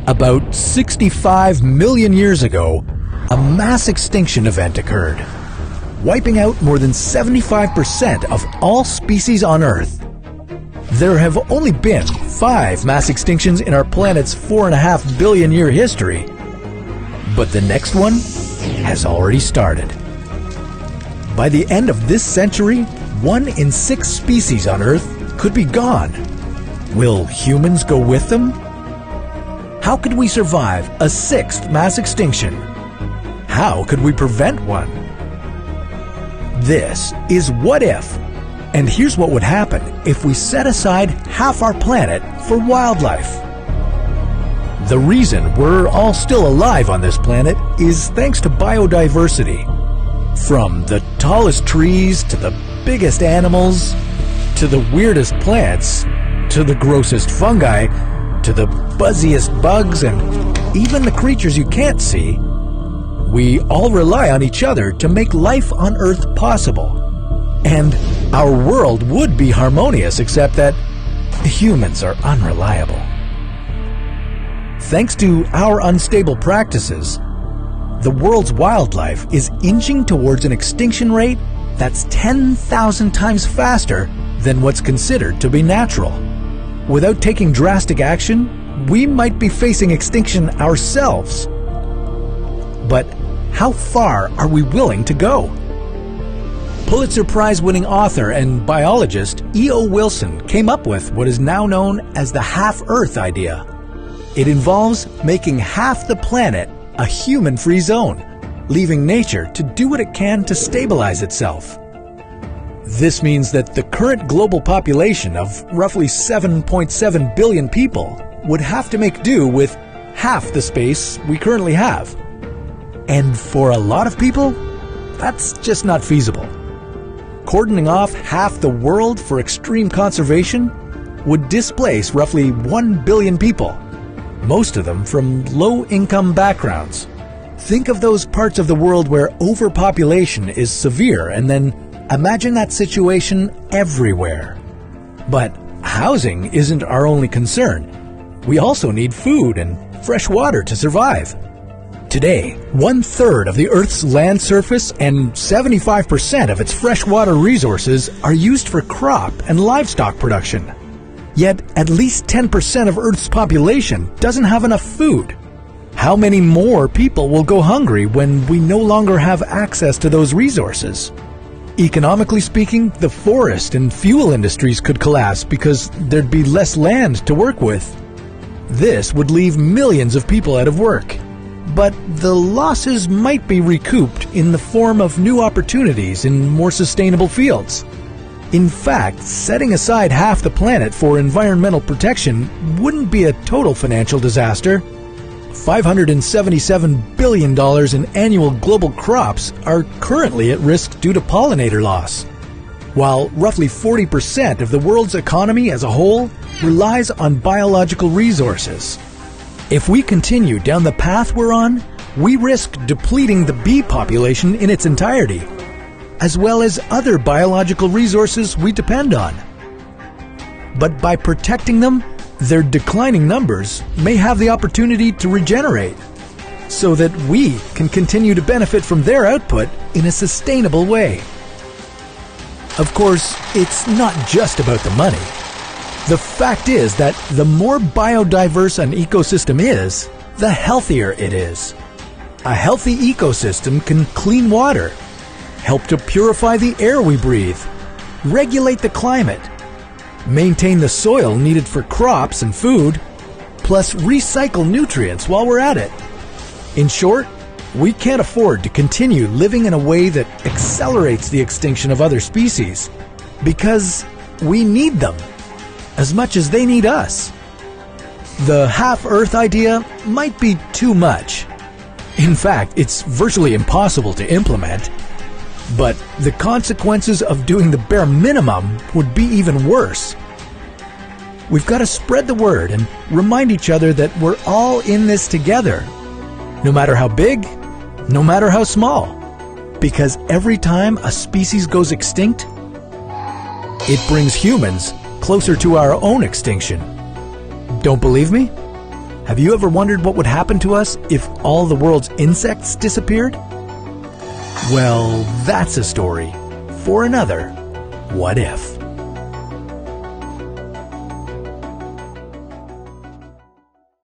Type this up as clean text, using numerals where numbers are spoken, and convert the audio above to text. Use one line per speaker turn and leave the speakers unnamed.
About 65 million years ago, a mass extinction event occurred, wiping out more than 75% of all species on Earth. There have only been 5 mass extinctions in our planet's 4.5 billion year history, but the next one has already started. By the end of this century, 1 in 6 species on Earth could be gone. Will humans go with them? How could we survive a 6th mass extinction? How could we prevent one? This is What If, and here's what would happen if we set aside half our planet for wildlife. The reason we're all still alive on this planet is thanks to biodiversity. From the tallest trees to the biggest animals, to the weirdest plants, to the grossest fungi, to the buzziest bugs, and even the creatures you can't see, we all rely on each other to make life on Earth possible. And our world would be harmonious, except that humans are unreliable. Thanks to our unstable practices, the world's wildlife is inching towards an extinction rate that's 10,000 times faster than what's considered to be natural. Without taking drastic action, we might be facing extinction ourselves. But how far are we willing to go? Pulitzer Prize-winning author and biologist E.O. Wilson came up with what is now known as the half-Earth idea. It involves making half the planet a human-free zone, leaving nature to do what it can to stabilize itself. This means that the current global population of roughly 7.7 billion people would have to make do with half the space we currently have. And for a lot of people, that's just not feasible. Cordoning off half the world for extreme conservation would displace roughly 1 billion people, most of them from low-income backgrounds. Think of those parts of the world where overpopulation is severe, and then imagine that situation everywhere. But housing isn't our only concern. We also need food and fresh water to survive. Today, 1/3 of the Earth's land surface and 75% of its freshwater resources are used for crop and livestock production. Yet, at least 10% of Earth's population doesn't have enough food. How many more people will go hungry when we no longer have access to those resources? Economically speaking, the forest and fuel industries could collapse because there'd be less land to work with. This would leave millions of people out of work. But the losses might be recouped in the form of new opportunities in more sustainable fields. In fact, setting aside half the planet for environmental protection wouldn't be a total financial disaster. $577 billion in annual global crops are currently at risk due to pollinator loss, while roughly 40% of the world's economy as a whole relies on biological resources. If we continue down the path we're on, we risk depleting the bee population in its entirety, as well as other biological resources we depend on. But by protecting them, their declining numbers may have the opportunity to regenerate, so that we can continue to benefit from their output in a sustainable way. Of course, it's not just about the money. The fact is that the more biodiverse an ecosystem is, the healthier it is. A healthy ecosystem can clean water, help to purify the air we breathe, regulate the climate, maintain the soil needed for crops and food, plus recycle nutrients while we're at it. In short, we can't afford to continue living in a way that accelerates the extinction of other species, because we need them as much as they need us. The half-Earth idea might be too much. In fact, it's virtually impossible to implement. But the consequences of doing the bare minimum would be even worse. We've got to spread the word and remind each other that we're all in this together, no matter how big, no matter how small. Because every time a species goes extinct, it brings humans closer to our own extinction. Don't believe me? Have you ever wondered what would happen to us if all the world's insects disappeared? Well, that's a story for another What If.